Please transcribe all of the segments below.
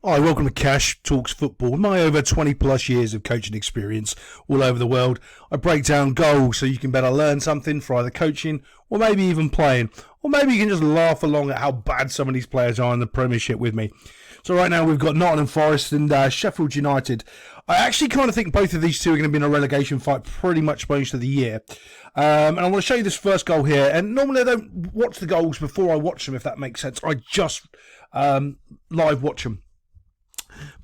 Hi, welcome to Cash Talks Football. With my over 20 plus years of coaching experience all over the world, I break down goals so you can better learn something for either coaching or maybe even playing. Or maybe you can just laugh along at how bad some of these players are in the Premiership with me. So right now we've got Nottingham Forest and Sheffield United. I actually kind of think both of these two are going to be in a relegation fight pretty much most of the year. And I want to show you this first goal here. And normally I don't watch the goals before I watch them, if that makes sense. I just live watch them.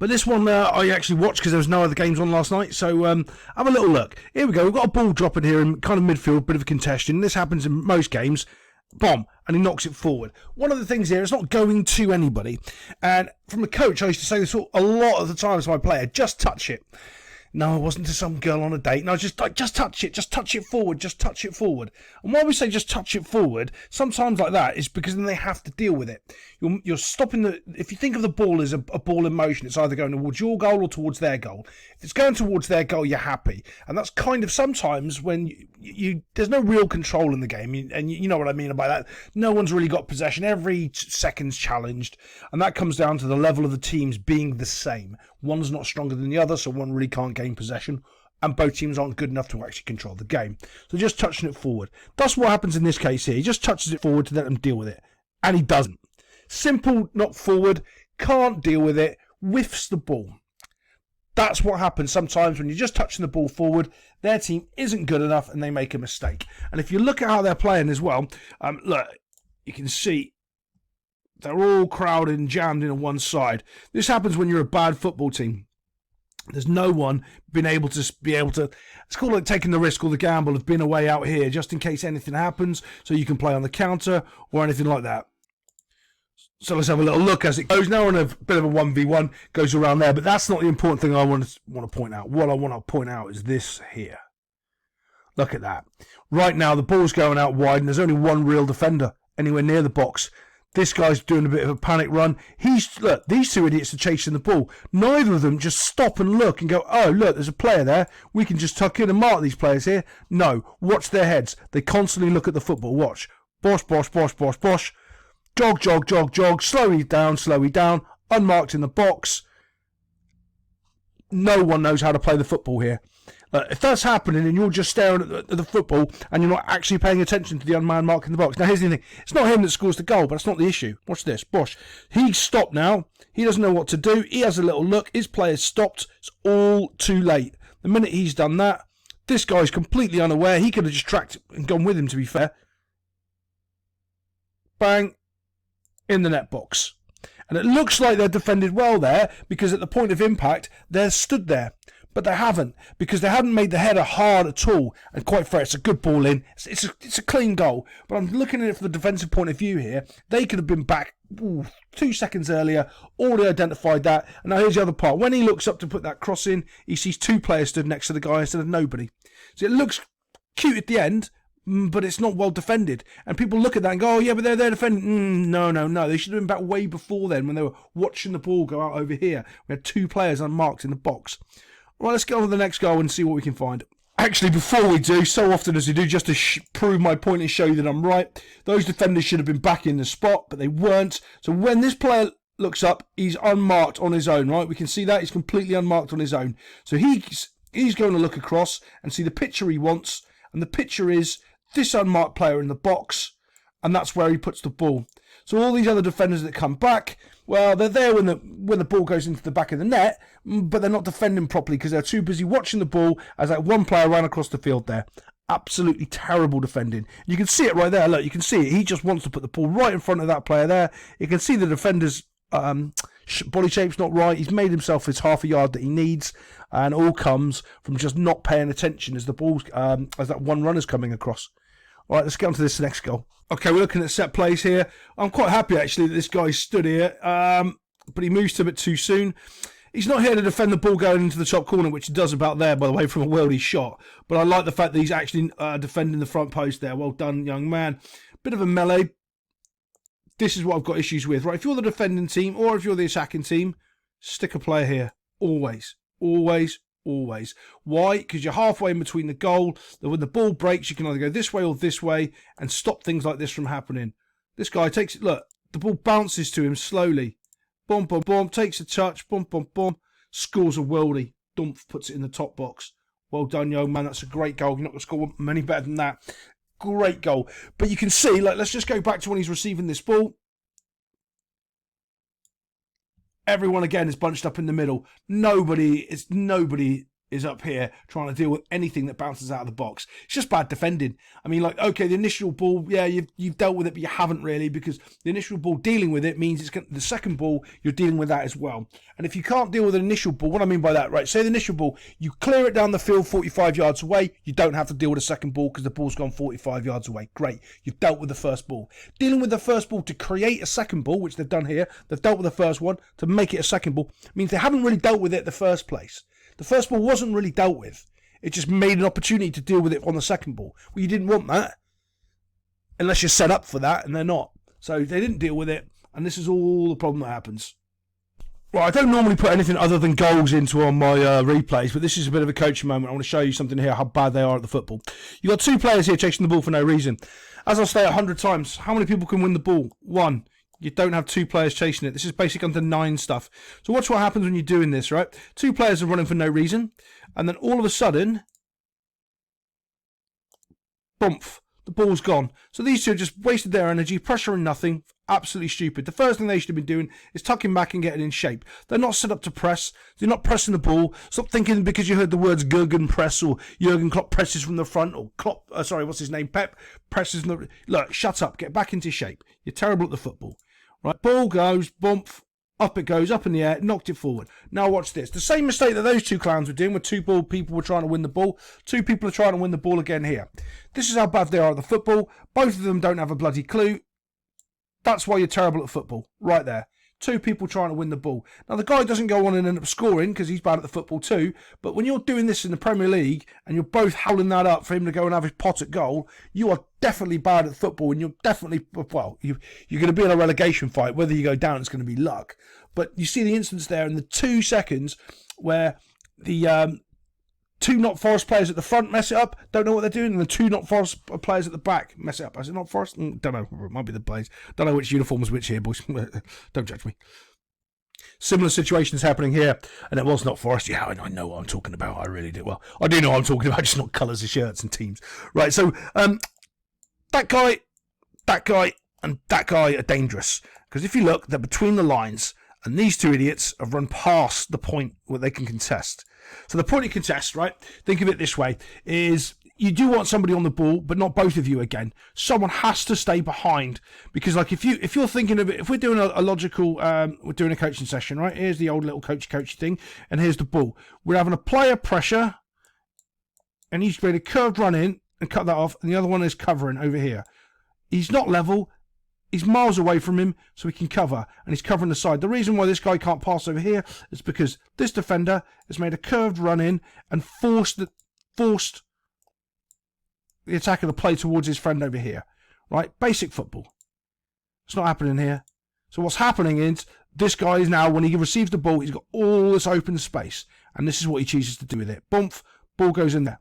But this one I actually watched because there was no other games on last night. So have a little look. Here we go. We've got a ball dropping here in kind of midfield, bit of a congestion. This happens in most games. Bomb. And he knocks it forward. One of the things here, it's not going to anybody. And from a coach, I used to say this a lot of the time to my player. Just touch it. No, it wasn't to some girl on a date. No, just touch it. Just touch it forward. Just touch it forward. And why we say just touch it forward, sometimes like that, is because then they have to deal with it. You're stopping the... If you think of the ball as a ball in motion, it's either going towards your goal or towards their goal. If it's going towards their goal, you're happy. And that's kind of sometimes when you there's no real control in the game. And you know what I mean by that. No one's really got possession. Every second's challenged. And that comes down to the level of the teams being the same. One's not stronger than the other, so one really can't gain possession, and both teams aren't good enough to actually control the game. So just touching it forward. That's what happens in this case here. He just touches it forward to let them deal with it, and he doesn't. Simple, not forward, can't deal with it, whiffs the ball. That's what happens sometimes when you're just touching the ball forward. Their team isn't good enough, and they make a mistake. And if you look at how they're playing as well, look, you can see they're all crowded and jammed in on one side. This happens when you're a bad football team. There's no one been able to, it's called like taking the risk or the gamble of being away out here just in case anything happens, so you can play on the counter or anything like that. So let's have a little look as it goes. Now we're in a bit of a 1v1, goes around there, but that's not the important thing I want to point out. What I want to point out is this here. Look at that. Right now the ball's going out wide and there's only one real defender anywhere near the box. This guy's doing a bit of a panic run. Look, these two idiots are chasing the ball. Neither of them just stop and look and go, oh, look, there's a player there. We can just tuck in and mark these players here. No, watch their heads. They constantly look at the football. Watch. Bosh, bosh, bosh, bosh, bosh. Jog, jog, jog, jog. Slowly down. Unmarked in the box. No one knows how to play the football here. If that's happening and you're just staring at the football and you're not actually paying attention to the unmanned mark in the box. Now, here's the thing. It's not him that scores the goal, but that's not the issue. Watch this. Bosh. He's stopped now. He doesn't know what to do. He has a little look. His player's stopped. It's all too late. The minute he's done that, this guy's completely unaware. He could have just tracked and gone with him, to be fair. Bang. In the net box. And it looks like they're defended well there because at the point of impact, they're stood there. But they haven't, because they hadn't made the header hard at all. And quite fair, it's a good ball in. It's a clean goal. But I'm looking at it from the defensive point of view here. They could have been back 2 seconds earlier, already identified that. And now here's the other part. When he looks up to put that cross in, he sees two players stood next to the guy instead of nobody. So it looks cute at the end, but it's not well defended. And people look at that and go, oh yeah, but they're defending. No. They should have been back way before then when they were watching the ball go out over here. We had two players unmarked in the box. Right, let's go on to the next goal and see what we can find. Actually, before we do, so often as we do, just to prove my point and show you that I'm right, those defenders should have been back in the spot, but they weren't. So when this player looks up, he's unmarked on his own, right? We can see that he's completely unmarked on his own. So he's going to look across and see the picture he wants, and the picture is this unmarked player in the box, and that's where he puts the ball. So all these other defenders that come back, well, they're there when the ball goes into the back of the net, but they're not defending properly because they're too busy watching the ball as that one player ran across the field there. Absolutely terrible defending. You can see it right there. Look, you can see it. He just wants to put the ball right in front of that player there. You can see the defender's body shape's not right. He's made himself his half a yard that he needs, and all comes from just not paying attention as the ball, as that one runner's coming across. All right, let's get on to this next goal. Okay, we're looking at set plays here. I'm quite happy, actually, that this guy stood here, but he moves to a bit too soon. He's not here to defend the ball going into the top corner, which he does about there, by the way, from a worldy shot. But I like the fact that he's actually defending the front post there. Well done, young man. Bit of a melee. This is what I've got issues with. Right, if you're the defending team or if you're the attacking team, stick a player here. Always. Why? Because you're halfway in between the goal. When the ball breaks, you can either go this way or this way and stop things like this from happening. This guy takes it. Look, the ball bounces to him slowly. Boom, boom, boom. Takes a touch. Boom, boom, boom. Scores a worldie. Dumph puts it in the top box. Well done, young man. That's a great goal. You're not going to score many better than that. Great goal. But you can see, like, let's just go back to when he's receiving this ball. Everyone again is bunched up in the middle. Nobody is up here trying to deal with anything that bounces out of the box. It's just bad defending. I mean, like, okay, the initial ball, yeah, you've dealt with it, but you haven't really, because the initial ball dealing with it means the second ball, you're dealing with that as well. And if you can't deal with an initial ball, what I mean by that, right, say the initial ball, you clear it down the field 45 yards away, you don't have to deal with the second ball because the ball's gone 45 yards away. Great. You've dealt with the first ball. Dealing with the first ball to create a second ball, which they've done here, they've dealt with the first one to make it a second ball, means they haven't really dealt with it in the first place. The first ball wasn't really dealt with. It just made an opportunity to deal with it on the second ball. Well, you didn't want that. Unless you're set up for that, and they're not. So they didn't deal with it, and this is all the problem that happens. Right, I don't normally put anything other than goals into on my replays, but this is a bit of a coaching moment. I want to show you something here, how bad they are at the football. You've got two players here chasing the ball for no reason. As I'll say 100 times, how many people can win the ball? One. You don't have two players chasing it. This is basic under 9 stuff. So watch what happens when you're doing this, right? Two players are running for no reason. And then all of a sudden, bump, the ball's gone. So these two just wasted their energy, pressure and nothing. Absolutely stupid. The first thing they should have been doing is tucking back and getting in shape. They're not set up to press. They're not pressing the ball. Stop thinking because you heard the words Jurgen press or Jurgen Klopp presses from the front or Klopp, what's his name? Pep presses from the... Look, shut up. Get back into shape. You're terrible at the football. Right, ball goes, bump, up it goes, up in the air, knocked it forward. Now watch this. The same mistake that those two clowns were doing, where people were trying to win the ball. Two people are trying to win the ball again here. This is how bad they are at the football. Both of them don't have a bloody clue. That's why you're terrible at football. Right there. Two people trying to win the ball. Now, the guy doesn't go on and end up scoring because he's bad at the football too. But when you're doing this in the Premier League and you're both howling that up for him to go and have his pot at goal, you are definitely bad at football and you're definitely, well, you're going to be in a relegation fight. Whether you go down, it's going to be luck. But you see the instance there in the 2 seconds where the two Not Forest players at the front mess it up, don't know what they're doing, and the two Not Forest players at the back mess it up. Is it Not Forest? Don't know. It might be the players. Don't know which uniform is which here, boys. Don't judge me. Similar situations happening here, and it was Not Forest. Yeah, I know what I'm talking about. I really do. Well, I do know what I'm talking about, just not colours of shirts and teams. Right, so that guy, and that guy are dangerous. Because if you look, they're between the lines, and these two idiots have run past the point where they can contest. So the point you contest, right, think of it this way, is you do want somebody on the ball, but not both of you again. Someone has to stay behind. Because like if you're thinking of it, if we're doing a logical, we're doing a coaching session, right? Here's the old little coachy thing, and here's the ball. We're having a player pressure, and he's made a curved run in and cut that off, and the other one is covering over here. He's not level. He's miles away from him, so he can cover, and he's covering the side. The reason why this guy can't pass over here is because this defender has made a curved run in and forced the attack of the play towards his friend over here. Right? Basic football. It's not happening here. So what's happening is this guy is now, when he receives the ball, he's got all this open space, and this is what he chooses to do with it. Bump, ball goes in there.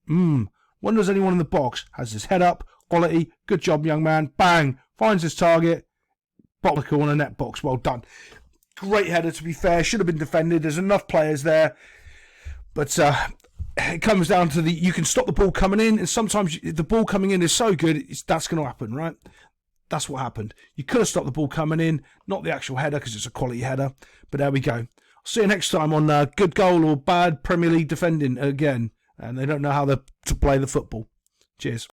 When does anyone in the box has his head up? Quality. Good job, young man. Bang. Finds his target. Bottom of the corner, net box. Well done. Great header, to be fair. Should have been defended. There's enough players there. But it comes down to you can stop the ball coming in, and sometimes the ball coming in is so good, that's going to happen, right? That's what happened. You could have stopped the ball coming in, not the actual header because it's a quality header. But there we go. I'll see you next time on good goal or bad Premier League defending again. And they don't know how to play the football. Cheers.